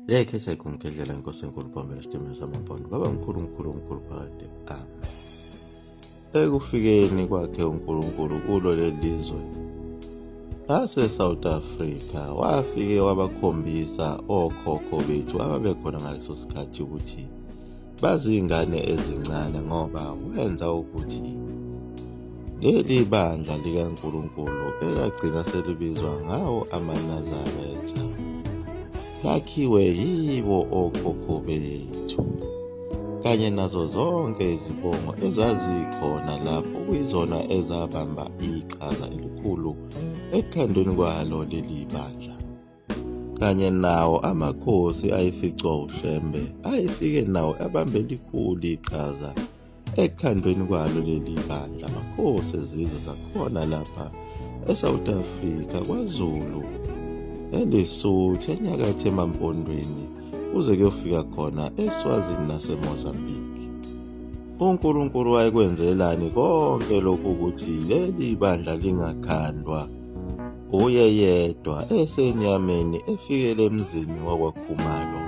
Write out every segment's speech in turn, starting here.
Ley'khetha iGumkedlela inkosi enkulu Bhomela esitimeni samaMpondo baba mkhulu phakade ama. Ekufikeni kwakhe uNkulunkulu kulo leli lizwe lase-South Africa wafike wabakhombisa okhokho bethu ababekhona ngaleso sikhathi ukuthi bazingane ezincane ngoba wenza ukuthi leli bandla likaNkulunkulu elagcina selibizwa ngawo amaNazaretha lakhiwe yibo okhokho bethu kanye nazo zonke izibongo ezazikhona lapho kuyizona ezabamba iqhaza elikhulu ekukhandweni kwalo leli bandla kanye nawo amakhosi ayeficwa uShembe ayefike nawo abambe likhulu iqhaza ekukhandweni kwalo leli bandla amakhosi ezizwe zakhona lapha eSouth Africa kwaZulu eLesotho enyakatho emampondweni kuze kuyofika khona eSwazini naseMozambique. uNkulunkulu wayekwenzelani konke lokhu ukuthi leli bandla lingakhandwa uye yedwa esenyameni efikele emzini wakwaKhumalo.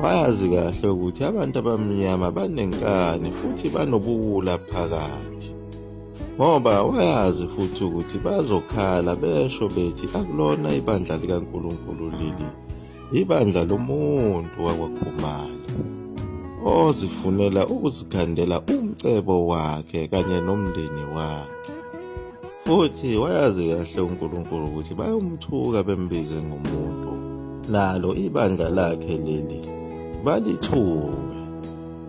Wayazi kahle ukuthi abantu abamnyama banenkani futhi banobuwula phakathi ngoba wayazi futhi ukuthi bazokhala besho bethi akulona ibandla likaNkulunkulu leli ibandla lomuntu wakwaKhumalo ozifunela ukuzikhandela umcebo wakhe kanye nomndeni wakhe. Futhi wayazi kahle uNkulunkulu ukuthi bayomthuka bembize ngomuntu nalo ibandla lakhe leli balithuke.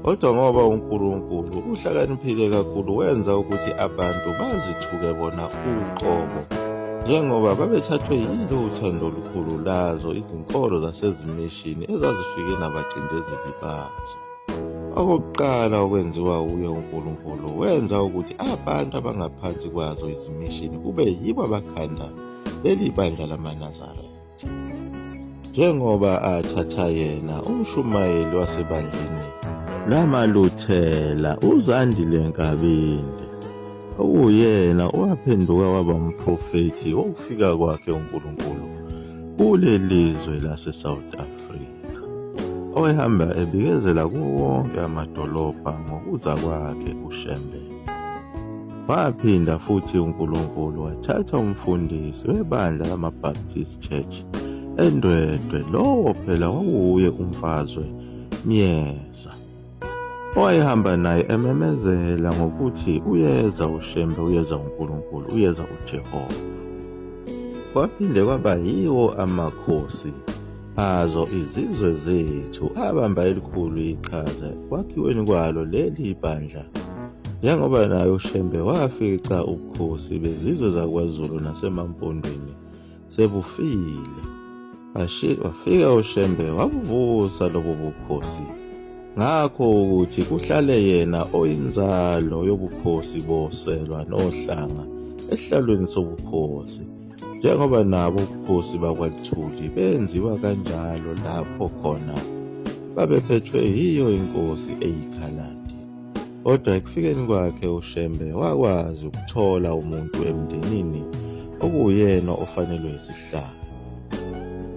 Kodwa ngoba uNkulunkulu uhlakaniphile kakhulu wenza ukuthi abantu bazithuke bona uqobo njengoba babethathwe yilo uthando olukhulu lazo izinkolo zasezimishini ezazifike nabacindezeli bazo. Okokuqala okwenziwa uye uNkulunkulu wenza ukuthi abantu abangaphansi kwazo izimishini kube yibo abakhanda leli bandla lamaNazaretha. Njengoba athatha yena umshumayeli wasebandleni lamaLuthela uZandile Nkabinde okuyena owaphenduka waba umprofethi wokufika kwakhe uNkulunkulu kuleli lizwe lase-South Africa owehamba ebikezela kuwo wonke amadolobha ngokuza kwakhe uShembe. Waphinda futhi uNkulunkulu wathatha umfundisi webandla lamaBaptist Church eNdwedwe lowo phela wawuye umfazwe Myeza owayehamba naye ememezela ngokuthi uyeza uShembe, uyeza uNkulunkulu, uyeza uJehova. Kwaphinde kwaba yiwo amakhosi azo izizwe zethu abamba elikhulu iqhaza kwakhiweni kwalo leli bandla njengoba naye uShembe wafica ubukhosi bezizwe zakwaZulu nasemampondweni sebufile. Wafika uShembe wabuvusa lobo bukhosi ngakho ukuthi kuhlale yena oyinzalo yobukhosi boselwa nohlanga esihlalweni sobukhosi njengoba nabo ubukhosi bakwaLithuli benziwa kanjalo lapho khona babephethwe yiyo inkosi eyikhaladi. Kodwa ekufikeni kwakhe uShembe wakwazi ukuthola umuntu emndenini okuyena ofanelwe isihlalo.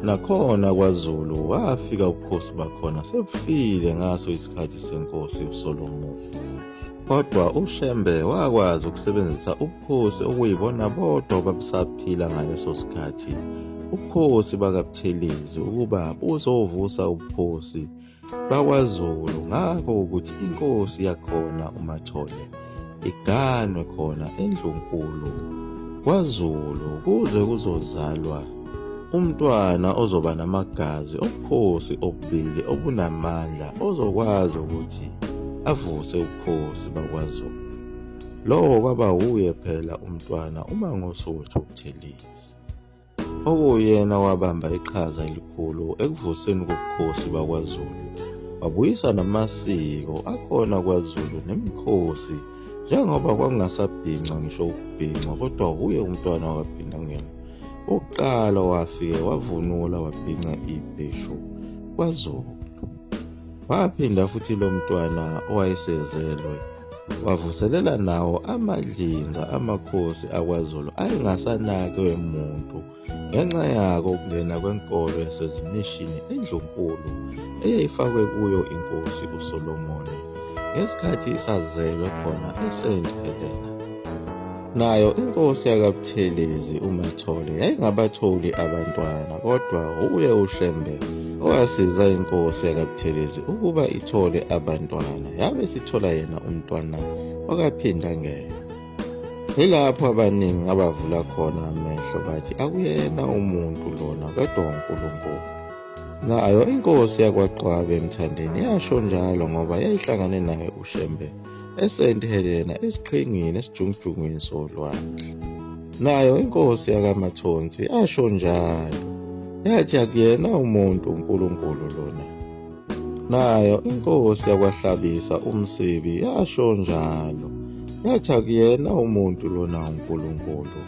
Nakhona kwaZulu wafika ubukhosi bakhona sebufile ngaso isikhathi senkosi uSolomoni. Kodwa uShembe wakwazi ukusebenzisa ubukhosi okuyibona bodwa babusaphila ngaleso sikhathi ubukhosi bakaButhelezi ukuba buzovusa ubukhosi bakwaZulu ngakho ukuthi inkosi yakhona uMathole iganwe khona eNdlunkulu kwaZulu kuze kuzozalwa umntwana ozoba namagazi obukhosi obubili obunamandla ozokwazi ukuthi avuse ubukhosi bakwaZulu. Lowo kwaba uye phela umntwana uMangosuthu Buthelezi okuyena wabamba iqhaza elikhulu ekuvuseni kobukhosi bakwaZulu. Wabuyisa namasiko akhona kwaZulu nemikhosi njengoba kwakungasabhincwa ngisho ukubhincwa kodwa uye umntwana waphinda ngena oqala wafike wavunula wabhinca ibheshu kwaZulu. Waphinda futhi lo mntwana owayesezelwe wavuselela nawo amadlinza amakhosi akwaZulu ayengasanakwe muntu ngenxa yako ukungena kwenkolo yasezimishini eNdlunkulu eyayifakwe kuyo inkosi uSolomoni ngesikhathi isazelwe khona eSt Helena. Nayo inkosi yakaButhelezi uMathole yayingabatholi abantwana, kodwa uye uShembe owasiza inkosi yakaButhelezi ukuba ithole abantwana, yabe sithola yena umntwana wakaphinda ngena. Yilapho abaningi abavula khona amehlo bathi akuyena umuntu lona kodwa uNkulunkulu. Nayo inkosi yakwaQwabe eMthandeni yasho njalo ngoba yayihlangane naye uShembe eSt Helena esiqhingini esijungujungwini solwandle. Nayo inkosi yakaMathonsi yasho njalo, yathi akuyena umuntu uNkulunkulu lona. Nayo inkosi yakwaHlabisa uMsibi yasho njalo, yathi akuyena umuntu lona uNkulunkulu.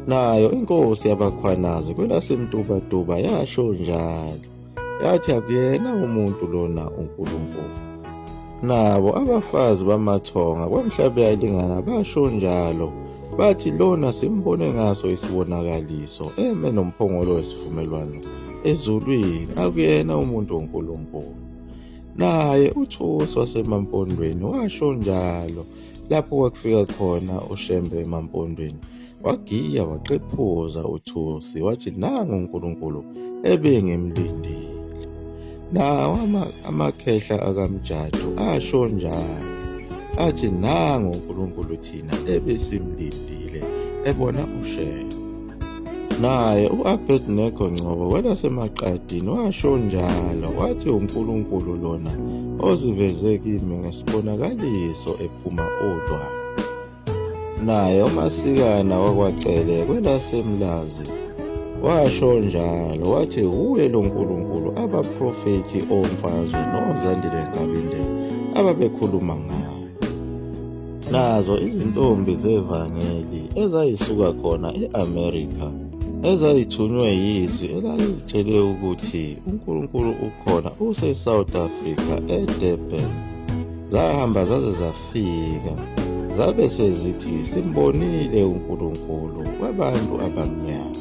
Nayo inkosi yabaKhwanazi kwelaseMtubatuba yasho njalo, yathi akuyena umuntu lona uNkulunkulu. Nabo abafazi bamathonga kwaMhlabe yayilingana basho njalo, bathi lona simbone ngaso isibonakaliso eme nomphongolo wesivumelwano ezulwini, akuyena umuntu uNkulunkulu. Naye uThusi wasemaMpondweni washo njalo lapho kwakufika khona uShembe emaMpondweni, wagiya waqephuza uThusi wathi nangu uNkulunkulu ebengimlindile. Nawo amakhehla akaMjadu asho njalo, athi nangu uNkulunkulu thina ebesimlindile ebona uShembe. Naye u-Abednego Ngcobo welaseMaqadini washo njalo, wathi uNkulunkulu lona oziveze kimi ngesibonakaliso ephuma olwandle. Naye uMasikana wakwaCele kwelaseMlazi washo njalo, wathi uye lo Nkulunkulu abaprofethi omfazwe noZandile Nkabinde ababekhuluma ngayo. Nazo izintombi zevangeli ezayisuka khona e-Amerika ezayithunywe yizwi elalizitshele ukuthi uNkulunkulu ukhona use-South Africa eDurban, zahamba zaze zafika zabe sezithi simbonile uNkulunkulu kwabantu abamnyama.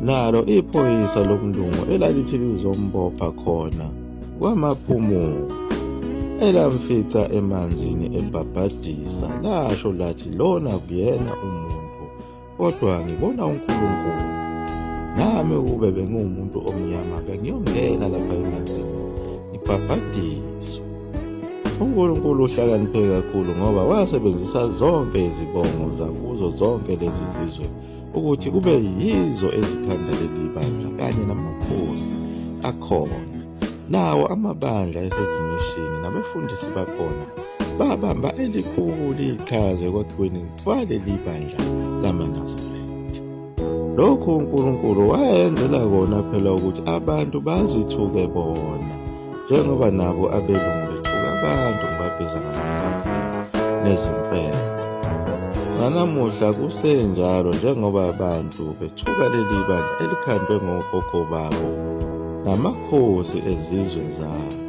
Nalo iphoyisa lomlungu elalithi lizombopha khona kwamaphumulo elamfica emanzini ebhabhadisa, lasho lathi lona kuyena umuntu, kodwa ngibona uNkulunkulu. Nami ukube bengumuntu omnyama bengiyongena lapha emanzini ngibhabhadiswe. uNkulunkulu uhlakaniphe kakhulu ngoba wasebenzisa zonke izibongo zakuzo zonke lezi zizwe ukuthi kube yizo ezikhanda leli bandla kanye namakhosi akhona. Nawo amabandla esezimishini nabefundisi bakhona babamba elikhulu iqhaza ekwakhiweni kwaleli bandla lamaNazaretha. Lokhu uNkulunkulu wayenzela kona phela ukuthi abantu bazithuke bona, njengoba nabo abelungu bethuka abantu ngibabhiza ngamatafula nezimfene. Nanamuhla kusenjalo njengoba abantu bethuka leli bandla elikhandwe ngokhokho babo namakhosi ezizwe zabo,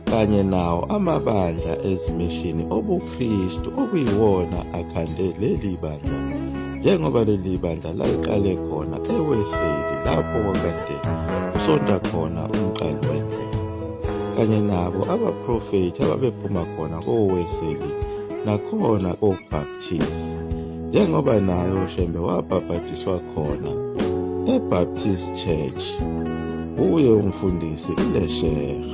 kanye nawo amabandla ezimishini obuKristu okuyiwona akhande leli bandla, njengoba leli bandla laliqale khona eWeseli lapho kwakade kusonta khona umqali wendlela, kanye nabo abaprofethi ababephuma khona koWeseli nakhona koBaptist, njengoba nayo uShembe wabhabhadiswa khona eBaptist Church uye umfundisi uLeshere,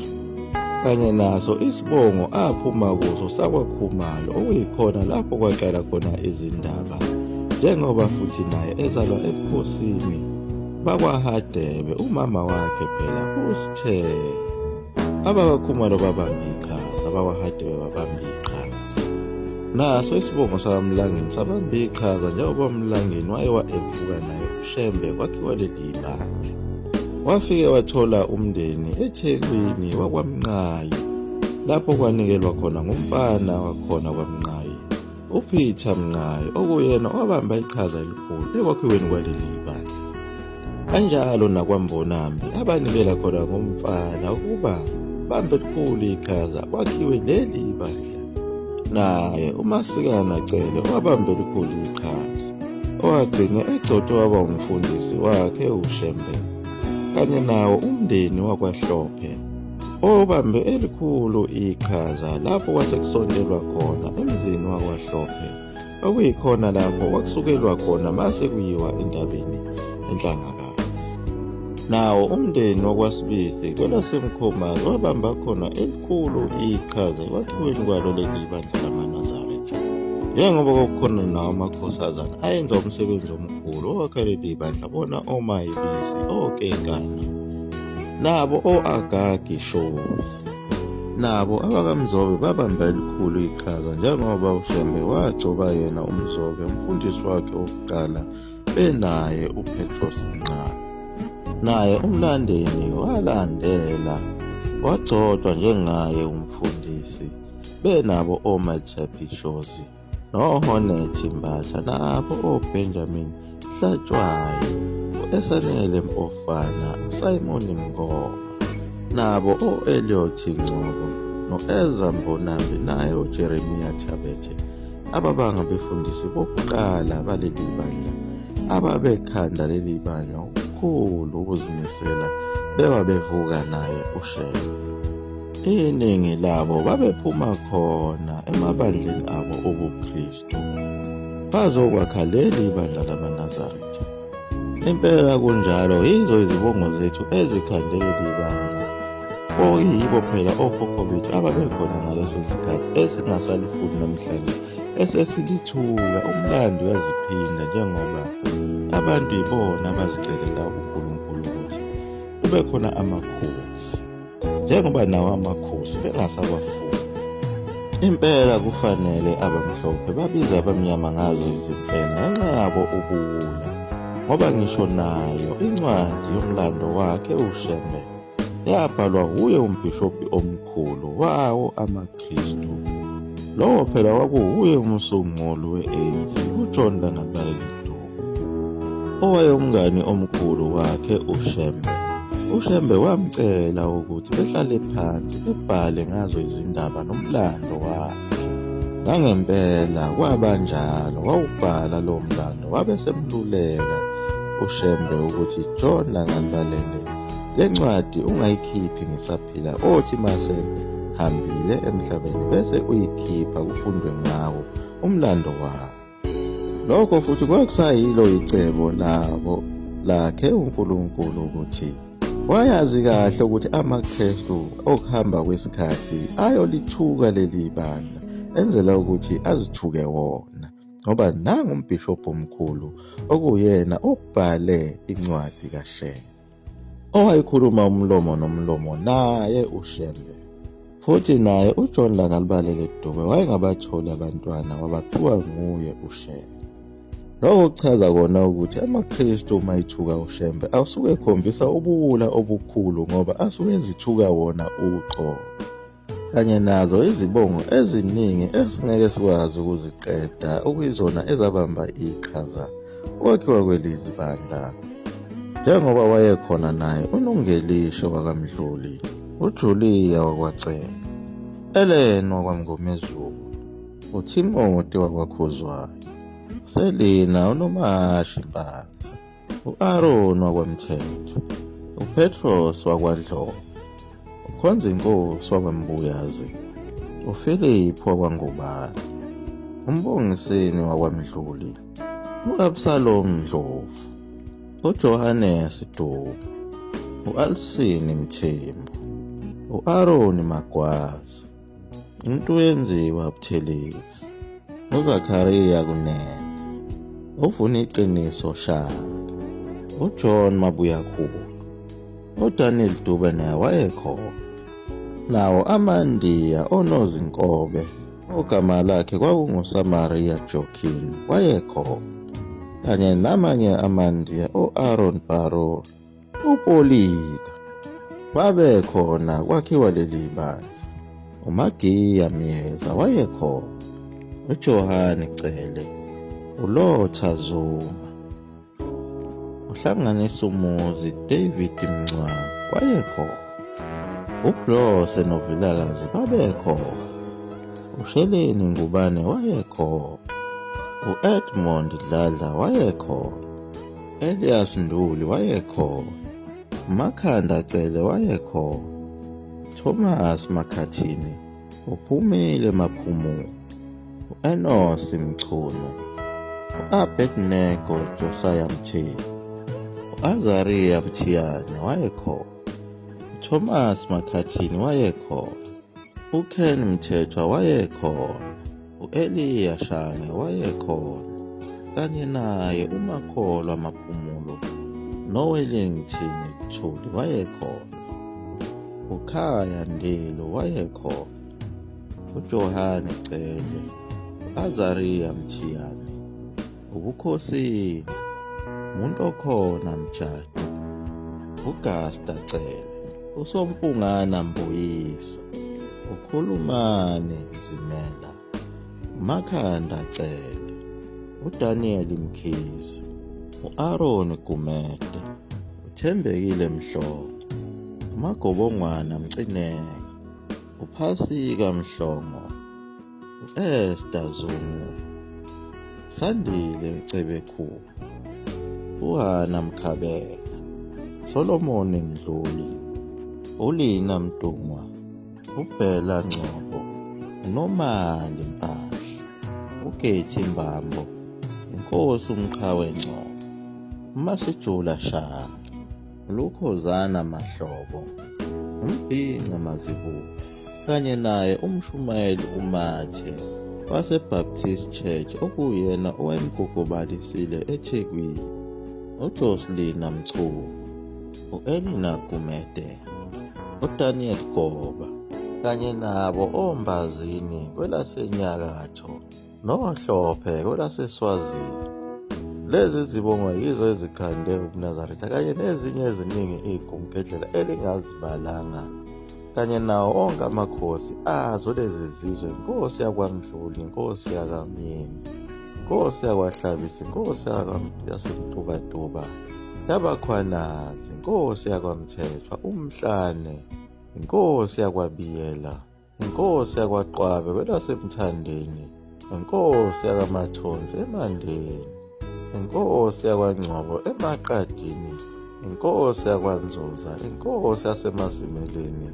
kanye naso isibongo aphuma kuso sakwaKhumalo okuyikhona lapho kwaqala khona izindaba, njengoba futhi naye ezalwa ebukhosini bakwaHadebe umama wakhe phela uSithele. AbakwaKhumalo babambe iqhaza, abakwaHadebe babambe iqhaza. Naso isibongo sakaMlangeni sabambe iqhaza njengoba uMlangeni wayewa evuka naye uShembe kwakhiwa leli bandla. Wafike wathola umndeni eThekwini wakwaMnqayi lapho kwanikelwa khona ngumfana wakhona kwaMnqayi uPeter Mnqayi, okuyena wabamba iqhaza elikhulu ekwakhiweni kwaleli bandla. Kanjalo nakwaMbonambi abanikela khona ngumfana ukuba bambe elikhulu iqhaza kwakhiwe leli bandla. naye uMasikana Cele wabamba elikhulu iqhaza, owagcina egcotshwa waba umfundisi wakhe uShembe, kanye nawo umndeni wakwaHlophe obambe elikhulu iqhaza lapho kwase kusondelwa khona emzini wakwaHlophe, okuyikhona lapho kwakusukelwa khona mase kuyiwa entabeni eNhlangakazi. Nawo umndeni wakwaSibisi kwelaseMkhomazi wabamba khona elikhulu iqhaza ekwakhiweni kwalo leli bandla lamaNazaretha, njengoba kwakukhona nawo amakhosazana ayenza umsebenzi omkhulu owakha leli bandla, bona oMayibisi, oKenkana, nabo o-Agagi Shozi. Nabo abakaMzobe babamba elikhulu iqhaza, njengoba uShembe wagcoba yena uMzobe umfundisi wakhe wokuqala benaye uPetros Mncane. Naye uMlandeni walandela wagcotshwa njengaye umfundisi, benabo oMatshapi Shozi noHonethi Mbatha, nabo oBenjamin Hlatshwayo, u-Esanele Mpofana, uSimon Mngoma, nabo o-Elliot Ngcobo no-Ezra Mbonambi, naye uJeremiya Thabethe, ababanga befundisi bokuqala baleli bandla, ababekhanda leli bandla okukhulu ukuzimisela bewa bevuka naye uShembe. Iningi labo babephuma khona emabandleni abo obuKristu bazokwakha leli bandla lamaNazaretha. Impela kunjalo, yizo izibongo zethu ezikhande leli bandla, oyibo phela okhokho bethu ababekhona ngaleso sikhathi esingasalifuni namhlanje, esesilithuka. Umlando uyaziphinda, njengoba abantu ibona abazicelela uNkulunkulu ukuthi kube khona amakhosi, njengoba nawo amakhosi bengasakwafuni. Impela kufanele abamhlophe babize abamnyama ngazo izimfene ngenxa yabo ubuwula, ngoba ngisho nayo incwadi yomlando wakhe uShembe yabhalwa wuye umbhishobhi omkhulu wawo amaKristu. Lowo phela kwakuwuye umsunguli we-ANC uJohn Langalibalele Dube, owayemngani omkhulu wakhe uShembe. uShembe wamcela ukuthi behlale phansi bebhale ngazo izindaba nomlando wakhe. Nangempela kwabanjalo, wawubhala lo mlando wabe semluleka uShembe ukuthi, John Langalibalele, le ncwadi ungayikhiphi ngisaphila, othi mase hambile emhlabeni bese uyikhipha kufundwe ngawo umlando wakho. Lokho futhi kwakusayilo icebo labo lakhe uNkulunkulu ukuthi wayazi kahle ukuthi amaKristu okuhamba kwesikhathi ayolithuka leli bandla, enzela ukuthi azithuke wona, ngoba nangu umbhishobhi omkhulu okuyena obhale incwadi kaShembe, owayikhuluma umlomo nomlomo naye uShembe. Futhi naye uJohn Langalibalele Dube wayengabatholi abantwana wabaphiwa nguye uShembe. Lokho kuchaza kona ukuthi amaKristu uma ethuka uShembe asuke ekhombisa ubuwula obukhulu, ngoba asuke ezithuka wona uqobo, kanye nazo izibongo eziningi esingeke sikwazi ukuziqeda, okuyizona ezabamba iqhaza ukwakhiwa kweleli bandla, njengoba wayekhona naye uNongelisho wakaMdluli, uJuliya wakwaCele, Ellen wakwaMngomezulu, uTimothy wakwaKhuzwayo, Selina uNomashi Mpanza, u-Aaron wakwaMthetho, uPetros wakwaNdlovu, uKhonzinkosi wakwaMbuyazi, uPhilip wakwaNgubane, uMbongiseni wakwaMdluli, u-Absalom Ndlovu, uJohannes Dube, u-Alsini Mthembu, u-Aaron Magwaza, uMtwenziwa Buthelezi, uZakhariya Kunene, uVuniqiniso Shaka, uJohn Mabuyakhulu, uDaniel Dube naye wayekhona, nawo amaNdiya oNozinkobe ogama lakhe kwakunguSamaria Joaquin wayekhona, kanye namanye amaNdiya o-Aaron Barrow, uPolika, babekhona kwakhiwa leli bandla. uMagiya Miyeza wayekhona, uJohani Cele, uLotha Zuma, uHlanganisa Umuzi David Mncwane wayekhona, uBlose noVilakazi babekhona, uSheleni Ngubane wayekhona, u-Edmond Dladla wayekhona, Elias Nduli wayekhona, uMakhanda Cele wayekhona, Thomas Makhathini, uPhumile Maphumulo, u-Enos Mchunu, u-Abednego Josiah Mthembu, u-Azariya Mthiyane wayekhona, uThomas Makhathini wayekhona, uKen Mthethwa wayekhona, u-Eliya Shange wayekhona, kanye naye uMakholwa Maphumulo noWellington Thuli wayekhona, uKhaya Ndilo wayekhona, uJohane Cele, u-Azariya Mthiyane, uBukhosini, umuntu okhona Mtshati, uGasta Cele, uSompungana Mbuyisa, uKhulumane Zimela, uMakhanda Cele, uDaniel Mkhize, u-Aaron Gumede, uThembekile Mhlongo, uMagobongwana Mcineke, uPhasika Mhlongo, u-Esther Zungu, Sandile Cebekhulu, uHana Mkhabela, Solomon Mdluli, uLina Mdungwa, uBhela Ngcobo, uNomali Mpahla, uGethi Mbambo, Inkosi uMqhawe Ngcobo, uMasijula Shange, uLukhozana Mahlobo, uMbhinqa Mazibuko, kanye naye uMshumayeli uMathe waseBaptist Church okuyena owayemgugubalisile eThekwini, uJocelina Mchunu, u-Elina Gumede, uDaniel Goba, kanye nabo oMbazini kwelaseNyakatho noHlophe kwelaseSwazini. Lezi zibongo yizo ezikhande ubuNazaretha kanye nezinye eziningi igumgedlela elingazibalanga, kanye nawo onke amakhosi azo lezi zizwe: Inkosi yakwaMdluli, Inkosi yakaMyeni, Inkosi yakwaHlabisa, Inkosi yaseMtubatuba, yabaKhwanazi, Inkosi yakwaMthethwa, uMhlane, Inkosi yakwaBiyela, Inkosi yakwaQwabe kwelaseMthandeni, Inkosi yakwaMathonsi eMandeni, Inkosi yakwaNgcobo eMaqadini, Inkosi yakwaNzuza, Inkosi yaseMazimeleni,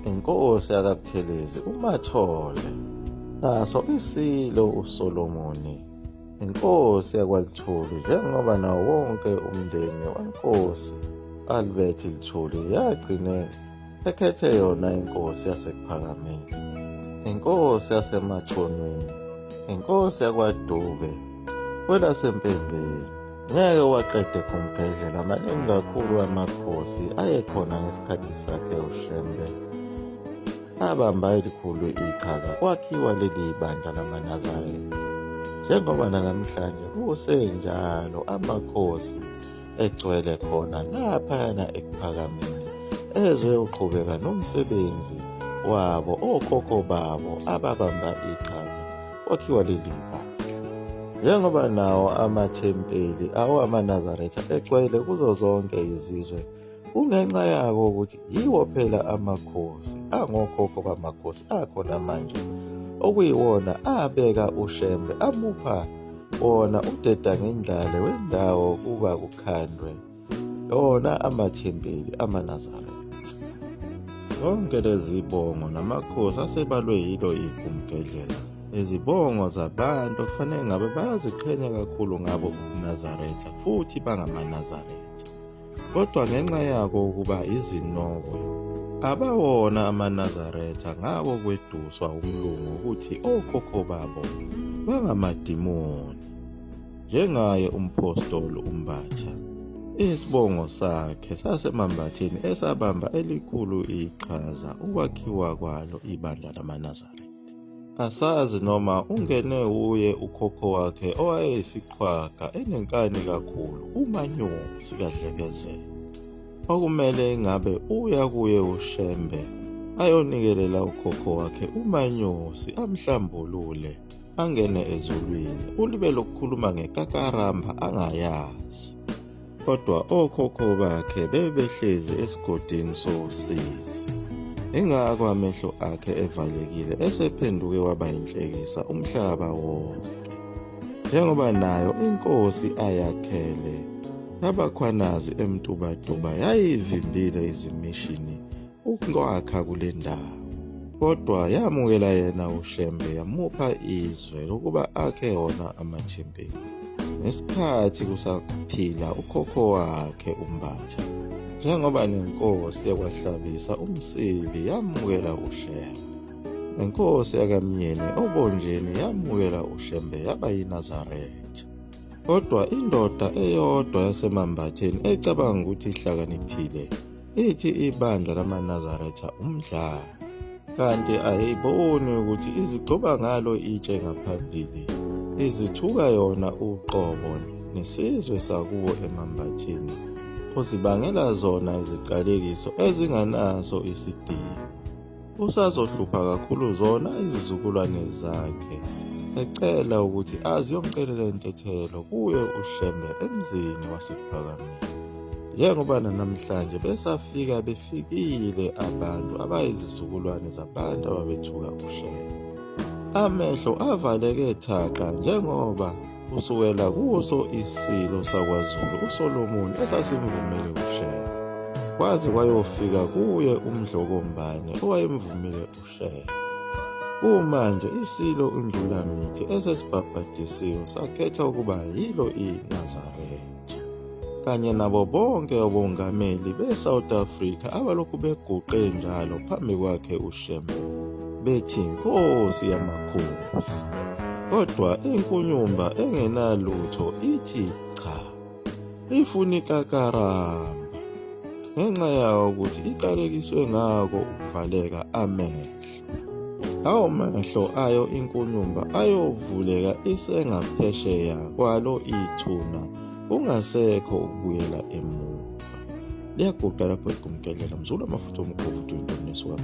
Inkosi yakaButhelezi uMathole, naso iSilo uSolomoni, Inkosi yakwaLuthuli, njengoba nawo wonke umndeni weNkosi Albert Luthuli yagcine ekhethe yona inkosi yasePhakameni, inkosi yaseMathonweni, inkosi yakwaDube kwelaseMpembeni. Ngeke waqede kumgedlela, maningi kakhulu amakhosi ayekhona ngesikhathi sakhe uShembe. Abamba elikhulu iqhaza kwakhiwa leli bandla lamaNazaretha, njengoba namhlanje kusenjalo amakhosi egcwele khona laphayana ePhakameni eze uqhubeka nomsebenzi wabo okhokho babo ababamba iqhaza kwakhiwa leli bandla. Njengoba nawo amathempeli awamaNazaretha egcwele kuzo zonke izizwe, kungenxa yako ukuthi yiwo phela amakhosi angokhokho bamakhosi akhona manje, okuyiwona abeka uShembe amupha wona uDedangendlale wendawo kuba kukhandwe wona amathempeli amaNazaretha. Zonke lezi zibongo namakhosi asebalwe yilo igumgedlela, izibongo zabantu kufanele ngabe bayaziqhenya kakhulu ngabo uNazaretha futhi bangamaNazaretha, kodwa ngenxa yako ukuba izinokwe abawona amaNazaretha ngabo kweduswa umlungu ukuthi okhokho babo bangamadimoni. Njengaye umpostoli uMbatha, isibongo sakhe saseMambatheni esabamba elikhulu iqhaza ukwakhiwa kwalo ibandla lamaNazaretha. Asazi noma ungene uye ukhokho wakhe owayeyisiqhwaga enenkani kakhulu, uManyusi kaDlekezela, okumele ngabe uya kuye uShembe ayonikelela ukhokho wakhe uManyusi amhlambulule angene ezulwini, ulibe lokukhuluma ngekakaramba angayazi. Kodwa okhokho bakhe bebehlezi esigodini sosizi. ingakho amehlo akhe evalekile esephenduke waba yinhlekisa umhlaba wonke, njengoba nayo inkosi ayakhele yabakhwanazi emtubatuba yayivimbile izimishini ukwakha kule ndawo, kodwa yamukela yena uShembe yamupha izwe lokuba akhe wona amathempeli ngesikhathi kusaphila ukhokho wakhe uMbatha. Njengoba nenkosi yakwahlabisa umsibi yamukela uShembe, nenkosi yakamyeni obonjeni yamukela uShembe yaba yiNazaretha. Kodwa indoda eyodwa yaseMambatheni ecabanga ukuthi ihlakaniphile ithi ibandla lamaNazaretha umdlalo, kanti ayiboni ukuthi izigcoba ngalo itshe ngaphambili, izithuka yona uqobo nesizwe sakuwo eMambatheni, uzibangela zona iziqalekiso ezinganaso isidingo. Usazohlupha kakhulu zona izizukulwane zakhe, ecela ukuthi aziyomcelela intethelo kuye uShembe emzini wasePhakamile, njengoba namhlanje befikile abantu abayizizukulwane zabantu ababethuka uShembe. Amehlo avaleke thaqa njengoba kusukela kuso isilo sakwaZulu uSolomoni esasimvumile uShembe, kwaze kwayofika kuye uMdlokombane owayemvumile uShembe. Manje isilo uNdlulamithi esesibhabhadisiwe sakhetha ukuba yilo iNazaretha, kanye nabo bonke obongameli beSouth Africa abalokhu beguqe njalo phambi kwakhe uShembe bethi Nkosi yamakhosi. Kodwa inkunyumba engenalutho ithi cha, ifuna ikakaramba, ngenxa yawo ukuthi iqalekiswe ngako ukuvaleka amehlo. Lawo mehlo ayo inkunyumba ayovuleka isengaphesheya kwalo ithuna, kungasekho ukubuyela emuva. Liyaguqa lapho igumkelela mzulu amafutha omkhovu 20 nesuka